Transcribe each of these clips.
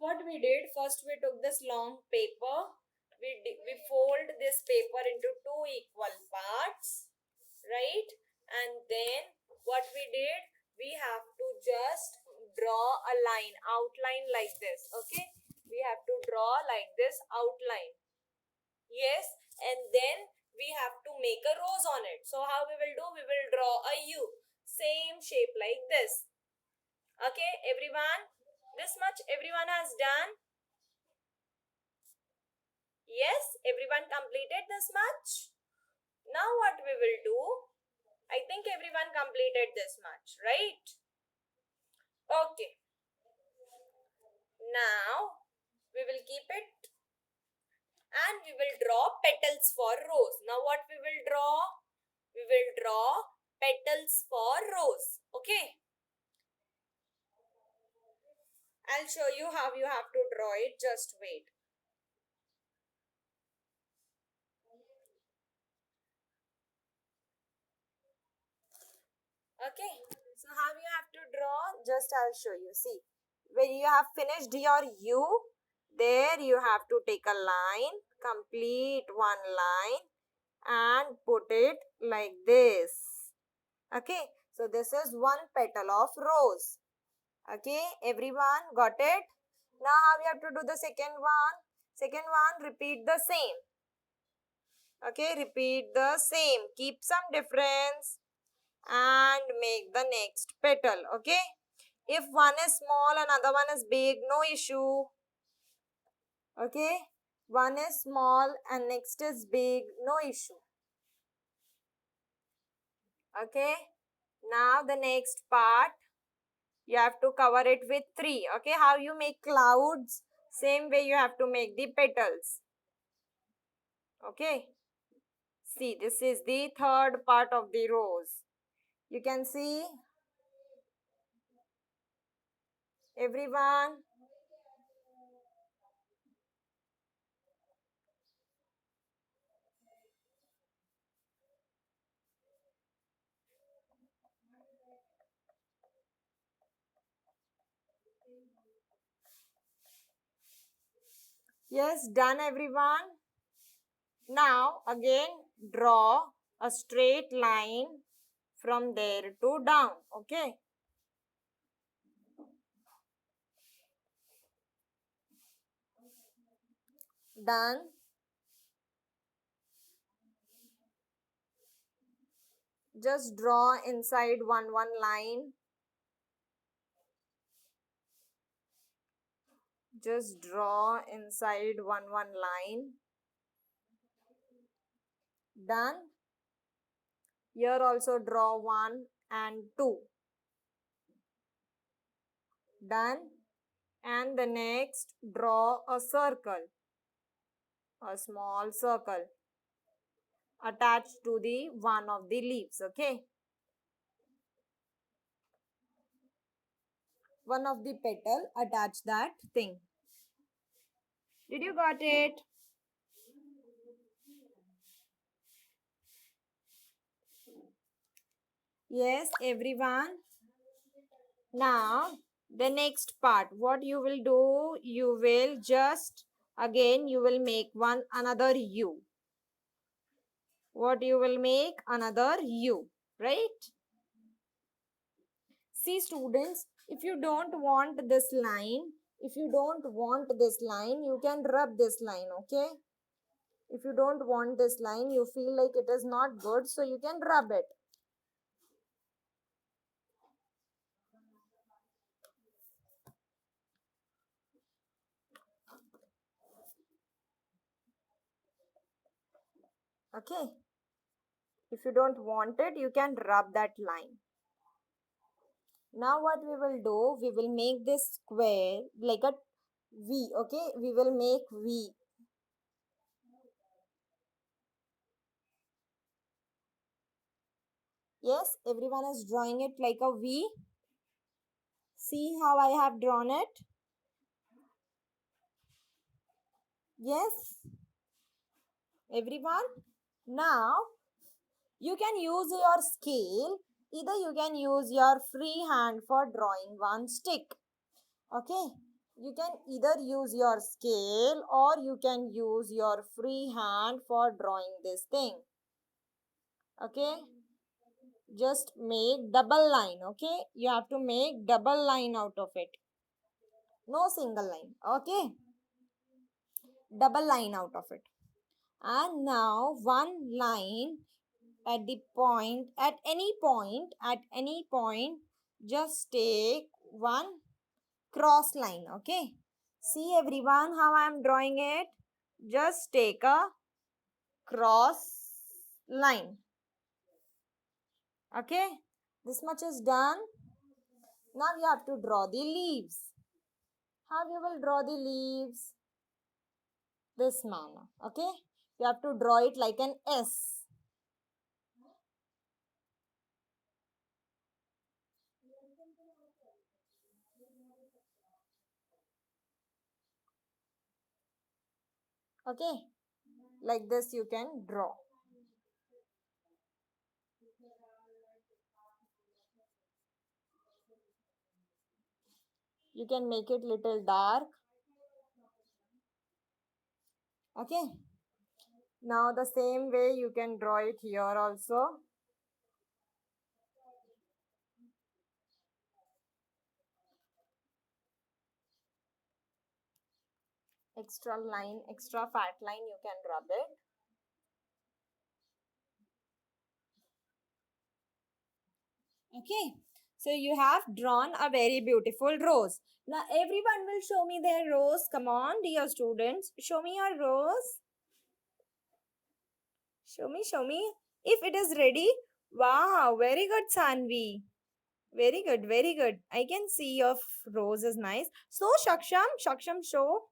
what we did, first we took this long paper, we fold this paper into two equal parts, right? And then what we did, we have to just draw a line, outline like this. Okay, we have to draw like this outline. Yes, and then we have to make a rose on it. So how we will do, we will draw a U, same shape like this. Okay, everyone, this much everyone has done. Yes, everyone completed this much. Now what we will do, I think everyone completed this much, right? Okay, now we will keep it and we will draw petals for rose. Now what we will draw? We will draw petals for rose. Okay, I'll show you how you have to draw it. Just wait. Okay, so how you have to draw? Just I'll show you. See, when you have finished your U, there you have to take a line, complete one line and put it like this. Okay, so this is one petal of rose. Okay, everyone got it? Now how you have to do the second one? Second one, repeat the same. Okay, repeat the same. Keep some difference and make the next petal. Okay, if one is small and other one is big, no issue. Okay, one is small and next is big, no issue. Okay, now the next part, you have to cover it with three. Okay, how you make clouds, same way you have to make the petals. Okay, see, this is the third part of the rose. You can see, everyone. Yes, done everyone. Now again draw a straight line from there to down. Okay. Done. Just draw inside one line. Just draw inside one line. Done. Here also draw 1 and 2. Done. And the next draw a circle. A small circle attached to the one of the leaves. Okay. One of the petal, attach that thing. Did you got it? Yes, everyone. Now, the next part, what you will do, you will just, again, you will make one another U. What you will make? Another U, right? See students, if you don't want this line, you can rub this line, okay? If you don't want this line, you feel like it is not good, so you can rub it. Okay? If you don't want it, you can rub that line. Now what we will do, we will make this square like a V, okay? We will make V. Yes, everyone is drawing it like a V. See how I have drawn it? Yes, everyone. Now, you can use your scale. Either you can use your free hand for drawing one stick. Okay. You can either use your scale or you can use your free hand for drawing this thing. Okay, just make double line. Okay, you have to make double line out of it, no single line. Okay, double line out of it. And now one line at the point, at any point, just take one cross line. Okay, see everyone how I am drawing it. Just take a cross line. Okay, this much is done. Now you have to draw the leaves. How you will draw the leaves? This manner. Okay, you have to draw it like an S. Okay, like this you can draw. You can make it little dark. Okay, now the same way you can draw it here also. Extra line, extra fat line you can rub it. Okay, so you have drawn a very beautiful rose. Now everyone will show me their rose. Come on, dear students, show me your rose. Show me. If it is ready, wow, very good, Sanvi. Very good, very good. I can see your rose is nice. So, Shaksham, show.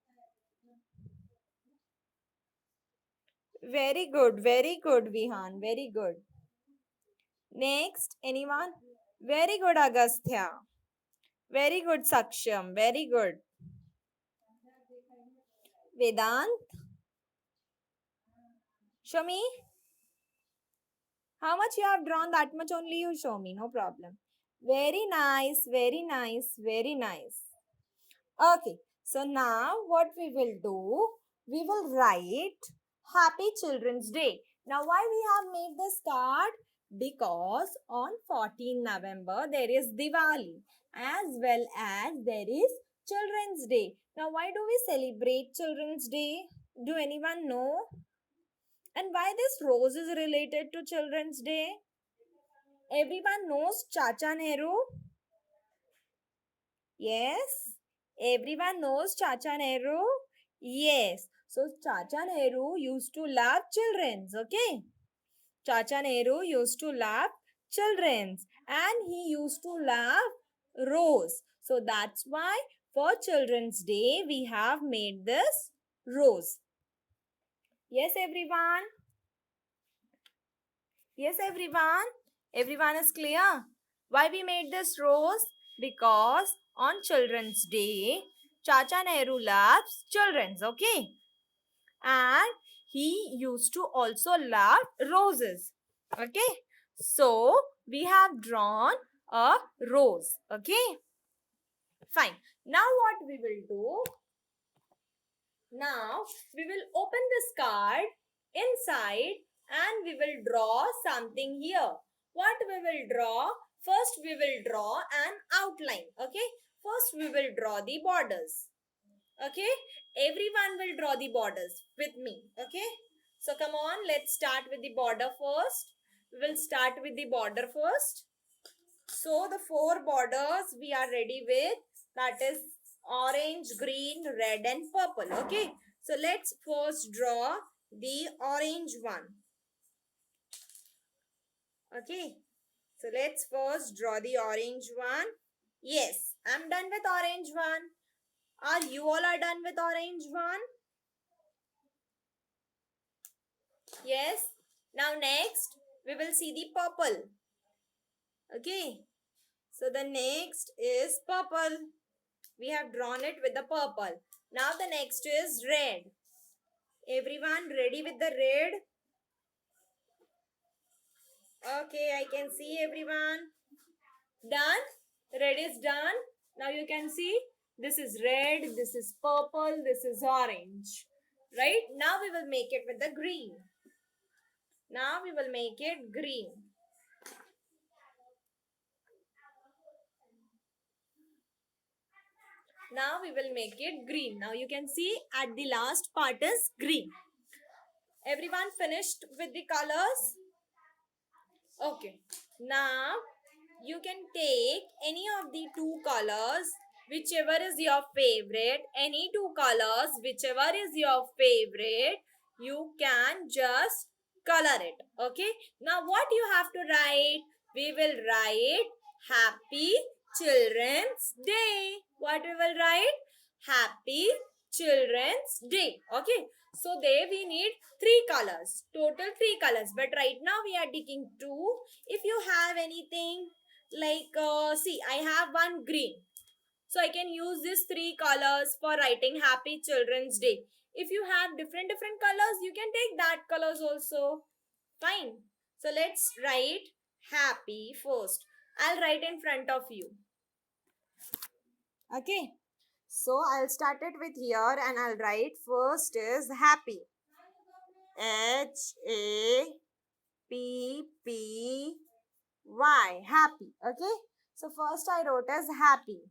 Very good, Vihan. Very good. Next, anyone? Very good, Agastya. Very good, Saksham. Very good. Vedant, show me. How much you have drawn, that much only you show me. No problem. Very nice, very nice, very nice. Okay, so now what we will do, we will write Happy Children's Day. Now why we have made this card? Because on 14 November there is Diwali as well as there is Children's Day. Now why do we celebrate Children's Day? Do anyone know? And why this rose is related to Children's Day? Everyone knows Chacha Nehru? Yes. Everyone knows Chacha Nehru? Yes. So Chacha Nehru used to love children's, okay? Chacha Nehru used to love children's and he used to love rose. So that's why for Children's Day we have made this rose. Yes, everyone. Yes, everyone. Everyone is clear? Why we made this rose? Because on Children's Day, Chacha Nehru loves children's, okay? And he used to also love roses, okay? So, we have drawn a rose, okay? Fine. Now what we will do? Now, we will open this card inside and we will draw something here. What we will draw? First, we will draw an outline. Okay. First, we will draw the borders. Okay. Everyone will draw the borders with me. Okay. So, come on. Let's start with the border first. We will start with the border first. So the four borders we are ready with, that is orange, green, red and purple. Okay. So let's first draw the orange one. Okay. So let's first draw the orange one. Yes, I'm done with orange one. Are you all are done with orange one? Yes. Now next we will see the purple. Okay. So the next is purple. We have drawn it with the purple. Now the next is red. Everyone ready with the red? Okay, I can see everyone. Done? Red is done. Now you can see This is red, this is purple, this is orange. Right? Now we will make it with the green. Now we will make it green. Now we will make it green. Now you can see at the last part is green. Everyone finished with the colors? Okay. Now you can take any of the two colors, whichever is your favorite. Any two colors, whichever is your favorite, you can just color it. Okay. Now what you have to write? We will write Happy Children's Day. What we will write? Happy Children's Day. Okay. So there we need three colors. Total three colors. But right now we are taking two. If you have anything like, see, I have one green. So I can use these three colors for writing Happy Children's Day. If you have different colors, you can take that colors also. Fine. So let's write happy first. I'll write in front of you. Okay. So I'll start it with here and I'll write first is happy. Happy. Happy. Okay. So first I wrote as happy.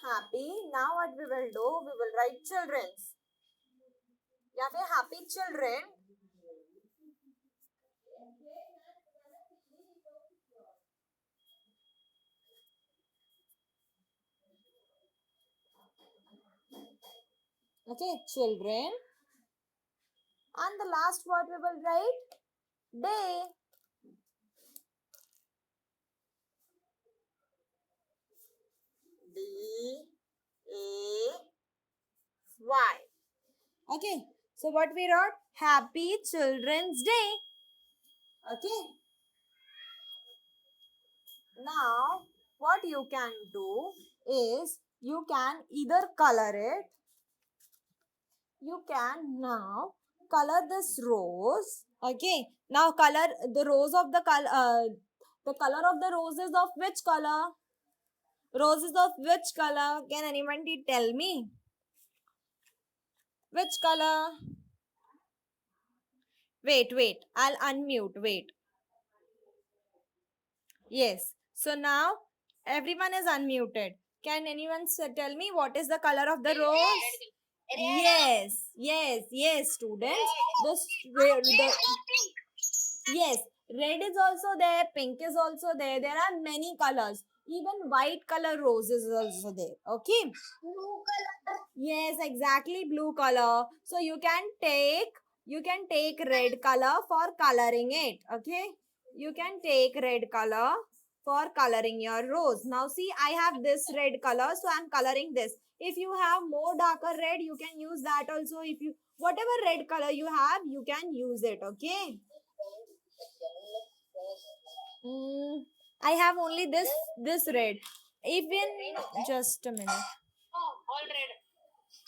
Happy. Now what we will do? We will write children's. या फिर happy children. Okay, children. And the last word we will write day. D-A-Y. Okay. So what we wrote? Happy Children's Day. Okay. Now what you can do is you can either color it. You can now color this rose. Okay. Now color the rose of the color. The color of the roses of which color? Roses of which color? Can anybody tell me? Which color? Wait. I'll unmute. Wait. Yes. So now everyone is unmuted. Can anyone tell me what is the color of the rose? Yes, students. Yes, red is also there, pink is also there. There are many colors. Even white color roses is also there. Okay. Blue color. Yes, exactly, blue color. So you can take red color for coloring it. Okay. You can take red color for coloring your rose. Now see, I have this red color, so I'm coloring this. If you have more darker red, you can use that also. If you whatever red color you have, you can use it. Okay. I have only this red. Even just a minute.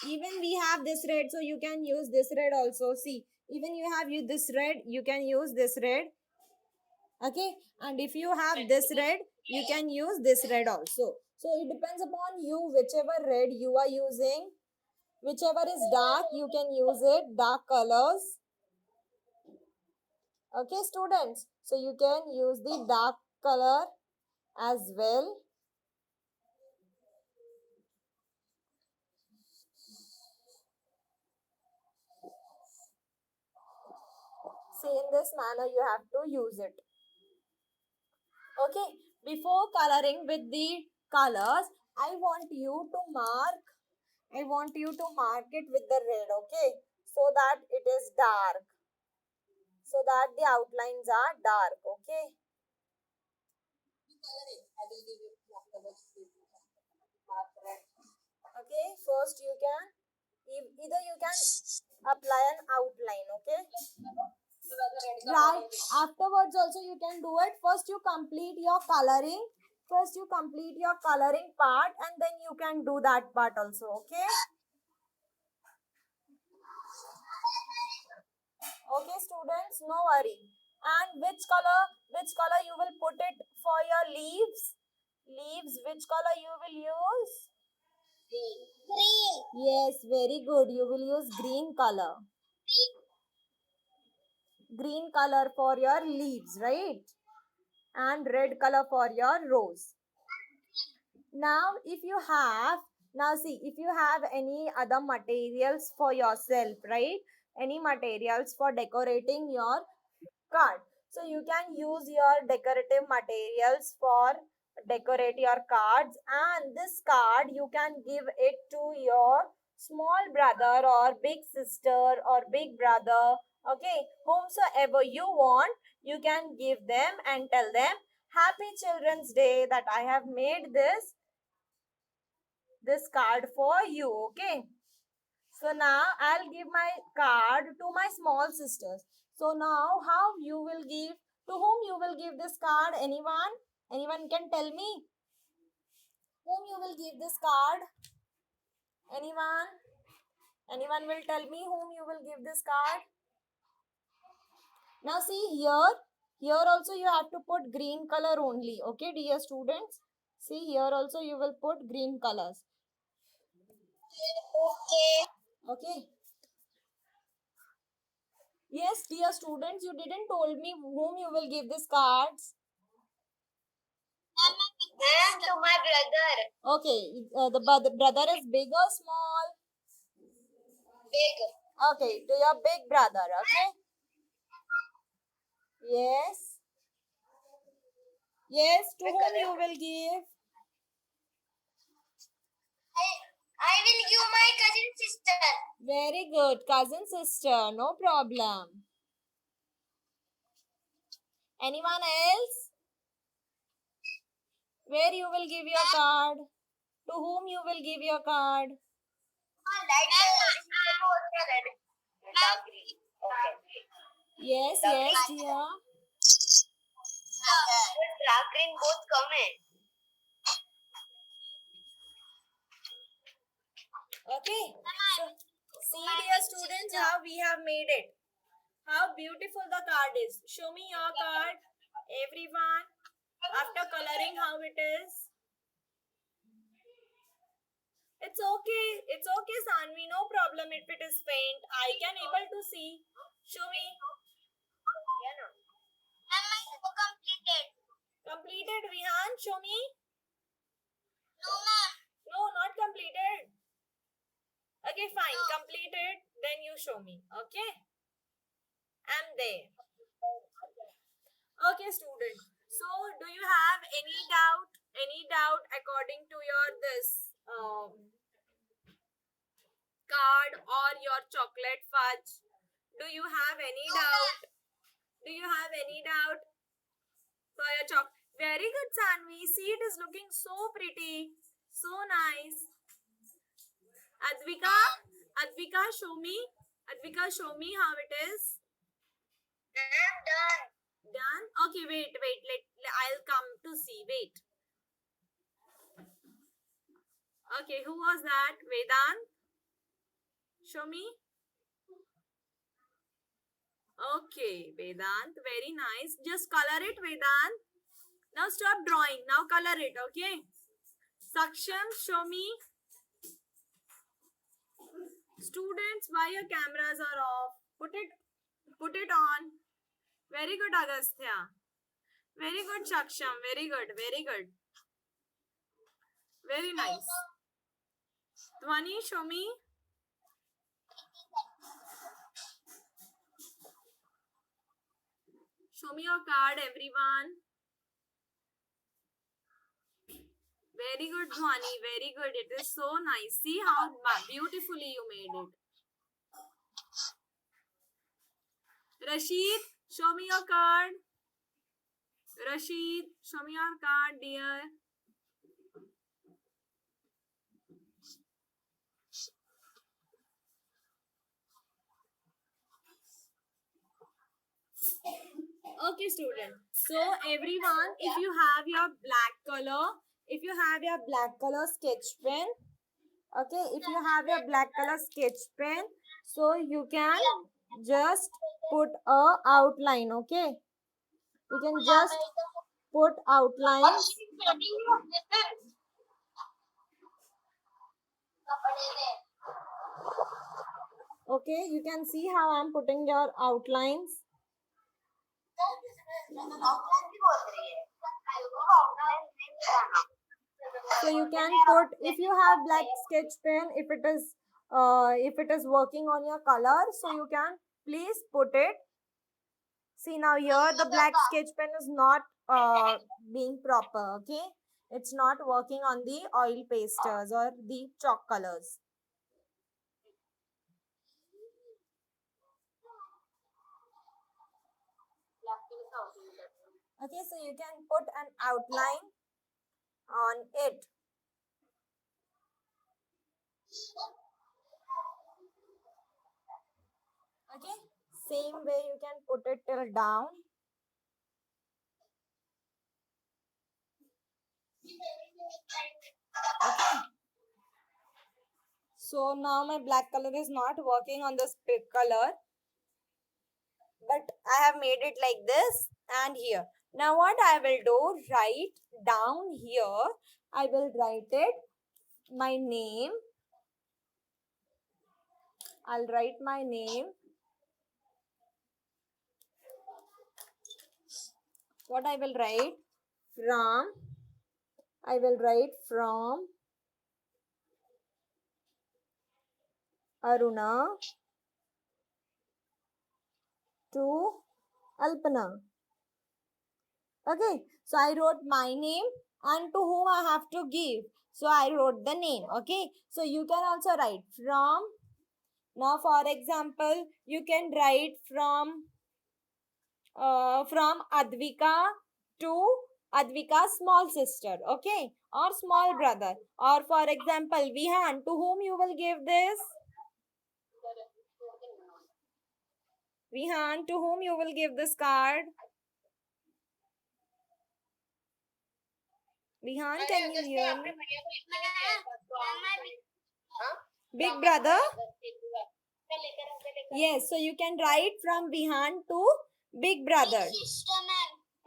Even we have this red, so you can use this red also. See, even you have this red, you can use this red. Okay, and if you have this red, you can use this red also. So it depends upon you, whichever red you are using. Whichever is dark, you can use it. Dark colors. Okay, students. So you can use the dark color as well. See, in this manner you have to use it. Okay, before coloring with the colors, I want you to mark it with the red, okay? So that it is dark. So that the outlines are dark, okay? Okay, first you can, either you can apply an outline, okay? Right. Afterwards also you can do it. First you complete your coloring. First you complete your coloring part and then you can do that part also. Okay. Okay, students, no worry. And which color you will put it for your leaves? Leaves, which color you will use? Green. Yes, very good. You will use green color. Green color for your leaves, right? And red color for your rose. Now, if you have any other materials for yourself, right? Any materials for decorating your card. So you can use your decorative materials for decorate your cards, and this card you can give it to your small brother or big sister or big brother. Okay, whomsoever you want, you can give them and tell them Happy Children's Day that I have made this card for you. Okay. So now I'll give my card to my small sisters. So now how you will give, to whom you will give this card? Anyone? Anyone can tell me? Whom you will give this card? Anyone? Anyone will tell me whom you will give this card? Now see here. Here also you have to put green color only. Okay, dear students? See here also you will put green colors. Okay. Okay. Yes, dear students, you didn't told me whom you will give these cards. And to my brother. Okay, the brother is big or small? Big. Okay, to your big brother, okay? Yes. Yes, to whom you will give? I will give my cousin sister. Very good, cousin sister, no problem. Anyone else? Where you will give your card? To whom you will give your card? Light red. Dark green. Okay. Yes, Dark yes, green. dear. Dark green both come in. Okay. So, see, dear students, how we have made it. How beautiful the card is. Show me your card, everyone. After coloring, how it is. It's okay. It's okay, Sanvi. No problem if it is faint. I can able to see. Show me. Completed. Completed, Vihan. Show me. No, ma'am. No, not completed. Okay, fine. Completed. Then you show me. Okay. I'm there. Okay, student. So, do you have any doubt? Any doubt according to your this card or your chocolate fudge? Do you have any doubt? Do you have any doubt for your chocolate? Very good, Sanvi. See, it is looking so pretty. So nice. Advika, Advika, show me. Advika, show me how it is. I'm done. Done? Okay, wait. I'll come to see. Wait. Okay, who was that? Vedant? Show me. Okay, Vedant. Very nice. Just color it, Vedant. Now stop drawing. Now color it, okay? Saksham, show me. Students, why your cameras are off? Put it on. Very good, Agastya. Very good, Saksham. Very good, very good. Very nice. Dhwani, show me. Show me your card, everyone. Very good, Dhwani. Very good. It is so nice. See how beautifully you made it. Rashid, show me your card. Rashid, show me your card, dear. Okay, student. So, everyone, if you have your black sketch pen, okay, if you have your black color sketch pen, so you can just put a outline. Okay, you can just put outlines. Okay, you can see how I'm putting your outlines. So you can put, if you have black sketch pen, if it is working on your color, so you can please put it. See, now here the black sketch pen is not being proper. Okay, it's not working on the oil pasters or the chalk colors. Okay, so you can put an outline on it. Okay, same way you can put it till down. Okay, so now my black color is not working on this pink color, but I have made it like this and here. Now what I will do, write down here, I will write it, my name. I'll write my name. What I will write? From. I will write from Aruna to Alpana. Okay, so I wrote my name and to whom I have to give. So I wrote the name. Okay, so you can also write from. Now, for example, you can write from Advika to Advika's small sister, okay, or small brother, or for example, Vihan, to whom you will give this? Vihan, to whom you will give this card? Vihan, can you hear me? Big brother? Yes, so you can write from Vihan to big brother.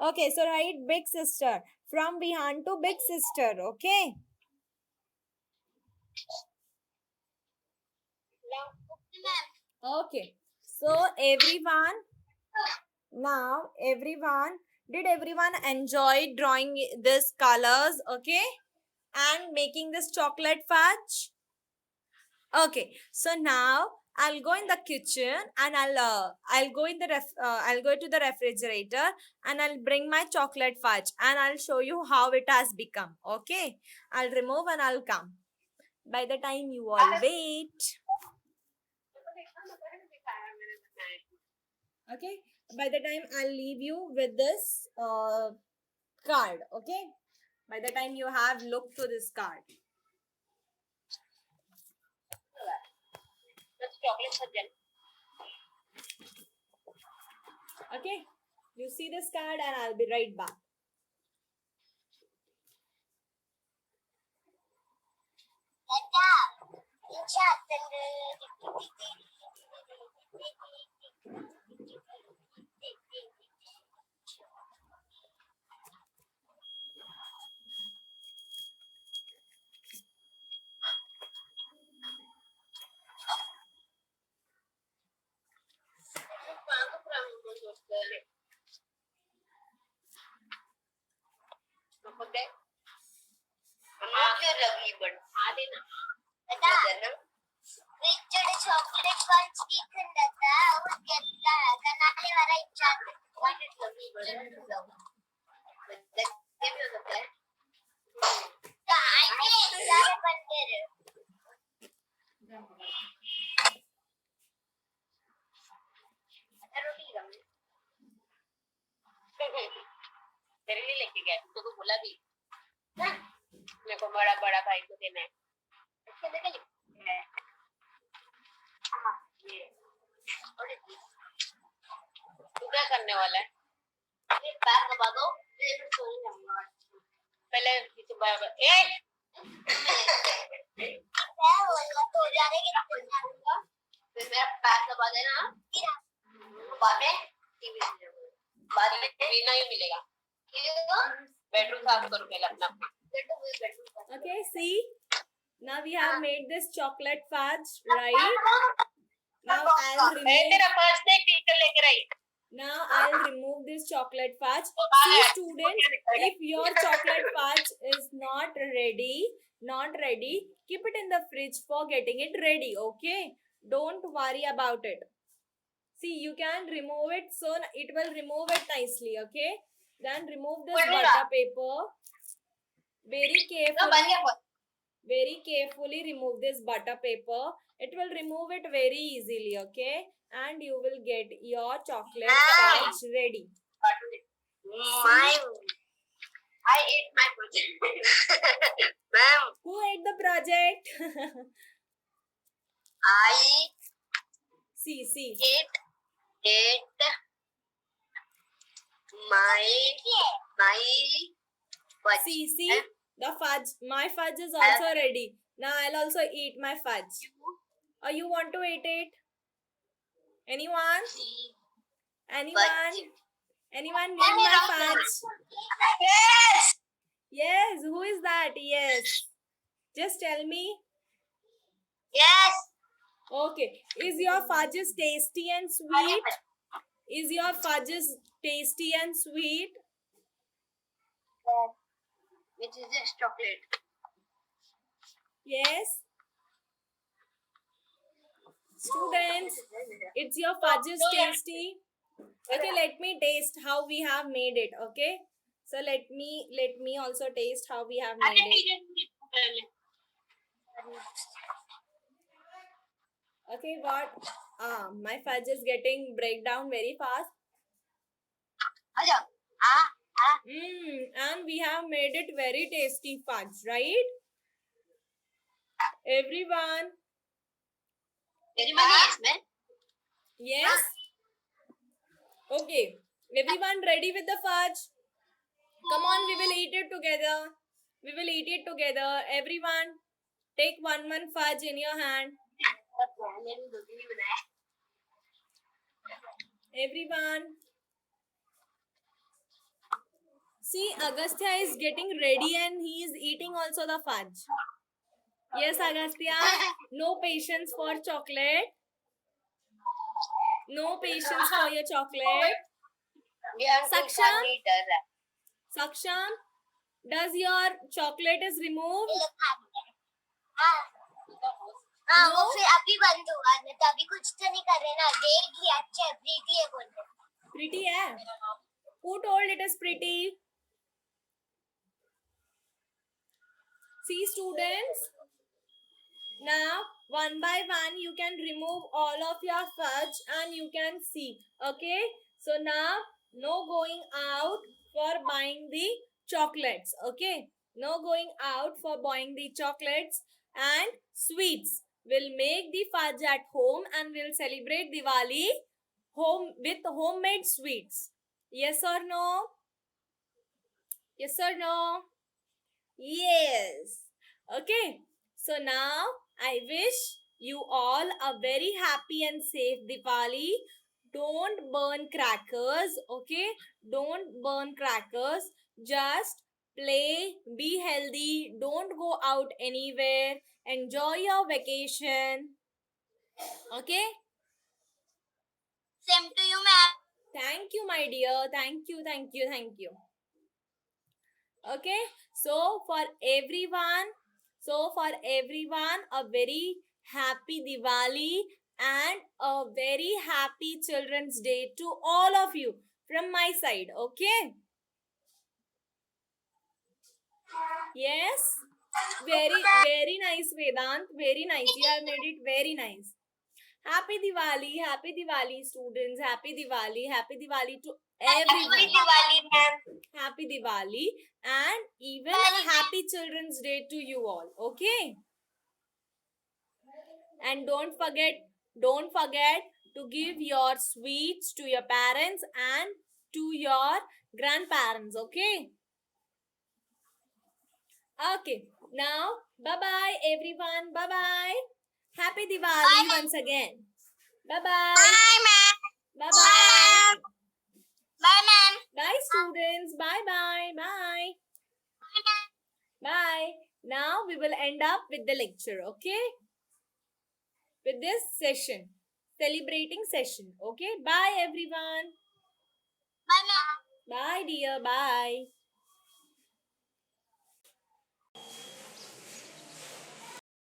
Okay, so write big sister. From Vihan to big sister, okay? Okay, so did everyone enjoy drawing these colors, okay? And making this chocolate fudge? Okay, so now I'll go in the kitchen and I'll go to the refrigerator and I'll bring my chocolate fudge and I'll show you how it has become. Okay, I'll remove and I'll come. By the time you all wait. Okay, by the time I'll leave you with this card. Okay, by the time you have looked to this card. Okay, you see this card and I'll be right back. Chocolate punch की खंडता और गेला कनाले वाला इच्छा तेरे लिए लेके गया तो तू बोला भी मेरे को बड़ा बड़ा भाई को देना है तू क्या करने वाला है पैर दबा दो पहले तो जा रहे फिर मेरा पैर दबा देना, बाद में टीवी बाद में टीवी नहीं मिलेगा। बेडरूम साफ करो पहले अपना। Okay, see. Now we have made this chocolate fudge, right? Now I'll remove. तेरा फर्स्ट डे टीचर लेकर आई। Now I'll remove this chocolate fudge. See, students, if your chocolate fudge is not ready, keep it in the fridge for getting it ready. Okay, don't worry about it. See, you can remove it, so it will remove it nicely. Okay, then remove this butter paper. Very carefully. Very carefully remove this butter paper. It will remove it very easily, okay? And you will get your chocolate fudge ready. I ate my project. Ma'am. Who ate the project? I See. ate my fudge. See. The fudge. My fudge is also ready. Now I'll also eat my fudge. Or you want to eat it? Anyone? Anyone need my fudge? Yes. Yes. Who is that? Yes. Just tell me. Yes. Okay. Is your fudges tasty and sweet? Is your fudges tasty and sweet? Which is this chocolate? Yes. Students, it's your fudges tasty. Okay, let me taste how we have made it. Okay. So let me also taste how we have made it. Okay, what? My fudge is getting breakdown very fast. And we have made it very tasty fudge, right? Everyone. Yes. Okay. Everyone ready with the fudge? Come on, we will eat it together. We will eat it together. Everyone, take one fudge in your hand. Everyone. See, Agastya is getting ready and he is eating also the fudge. Yes, Agastya. No patience for chocolate. No patience for your chocolate. Saksham, does your chocolate is removed? वो फिर अभी बंद हुआ ना, तभी कुछ तो नहीं कर रहे ना, देख लिया, अच्छा है, प्रीति है बोल रहे। Pretty है? Who told it is pretty? See, students, now one by one you can remove all of your fudge and you can see. Okay, so now no going out for buying the chocolates. Okay, no going out for buying the chocolates and sweets. We'll make the fudge at home and we'll celebrate Diwali home with homemade sweets. Yes or no? Yes or no? Yes. Okay. So now I wish you all a very happy and safe Diwali. Don't burn crackers. Okay. Don't burn crackers. Just play. Be healthy. Don't go out anywhere. Enjoy your vacation. Okay. Same to you, ma'am. Thank you, my dear. Thank you. Okay, so for everyone, a very happy Diwali and a very happy Children's Day to all of you from my side. Okay. Yes. Very nice, Vedant. Very nice. You have made it very nice. Happy Diwali, students. Happy Diwali to everyone. Happy Diwali, ma'am. Happy Diwali and even a happy Children's Day to you all. Okay. And don't forget to give your sweets to your parents and to your grandparents. Okay. Okay. Now, bye bye everyone. Bye bye. Happy Diwali once again. Bye bye. Bye, ma'am. Bye bye. Bye, ma'am. Bye, students. Bye bye. Bye. Bye. Now we will end up with the lecture, okay? With this session, celebrating session, okay? Bye, everyone. Bye, ma'am. Bye, dear. Bye.